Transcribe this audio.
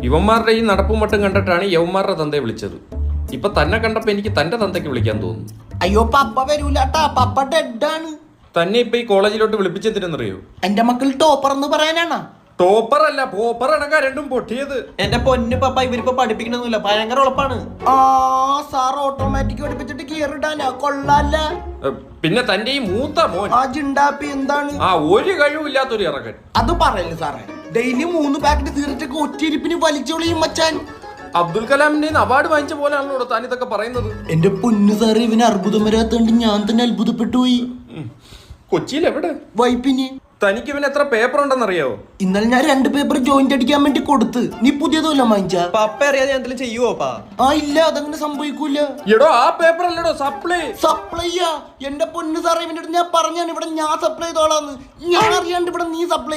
ഇവന്മാരുടെ ഈ നടപ്പും മട്ടും കണ്ടിട്ടാണ് യവന്മാരുടെ തന്തയെ വിളിച്ചത്. ഇപ്പൊ തന്നെ കണ്ടപ്പോ എനിക്ക് തന്റെ തന്തയ്ക്ക് വിളിക്കാൻ തോന്നുന്നു. അയ്യോ പപ്പ വരൂലാട്ടാ, പപ്പ ഡെഡാണ്. തന്നെ ഇപ്പൊ ഈ കോളേജിലോട്ട് വിളിപ്പിച്ചെന്തിനെന്നറിയോ? എന്റെ മക്കൾ ടോപ്പർ എന്ന് പറയാനാണ്. ടോപ്പർ അല്ല, പോപ്പർ അടക്കം രണ്ടും പൊട്ടിയത്. എന്റെ പൊന്ന് പപ്പ, ഇവരിപ്പോ പഠിപ്പിക്കണമെന്നില്ല, ഭയങ്കര ഉളപ്പാണ്. ആ സാർ ഓട്ടോമാറ്റിക് പഠിപ്പിച്ചിട്ട് കീറിടാനാ, കൊള്ളാല്ല. പിന്നെ തന്റെ ഈ മൂത്ത മോൻ ആ ജിണ്ടാപ്പി എന്താണ്? ആ ഒരു കഴിവില്ലാത്തൊരു ഇറക്കൻ. അത് പറയല്ലേ സാറേ, ഡെയിലി 3 പാക്കറ്റ് സിഗരറ്റ് ഒറ്റയിരിപ്പിന് വലിച്ചോളിയും മച്ചാൻ. അബ്ദുൽ കലാമിന്റെ അവാർഡ് വാങ്ങിച്ച പോലെയാണല്ലോ താൻ ഇതൊക്കെ പറയുന്നത്. എന്റെ പൊന്നു സാറേ, ഇവന് അർബുദം വരാത്തോണ്ട് ഞാൻ തന്നെ അത്ഭുതപ്പെട്ടു പോയി. കൊച്ചിയിൽ എവിടെ? വൈപ്പിന്. തനിക്ക് ഇവന് എത്ര പേപ്പർ ഉണ്ടെന്നറിയാവോ? ഇന്നലെ ഞാൻ 2 പേപ്പർ ജോയിന്റ് അടിക്കാൻ വേണ്ടി കൊടുത്ത്. നീ പുതിയതല്ല വാങ്ങിച്ച? പപ്പ അറിയാതെ ഞാൻ എന്തെങ്കിലും ചെയ്യുവോ പാ? ആ ഇല്ല, അതങ്ങനെ സംഭവിക്കൂല. എടോ ആ പേപ്പർ അല്ലടോ സപ്ലൈ. സപ്ലൈയാ? എന്റെ പൊന്നു സാറേ, ഇവന്റെ അടുത്ത് ഞാൻ പറഞ്ഞാണ് ഇവിടെ ഞാൻ സപ്ലൈ ചെയ്തോളാന്ന്. ഞാൻ അറിയാണ്ട് ഇവിടെ നീ സപ്ലൈ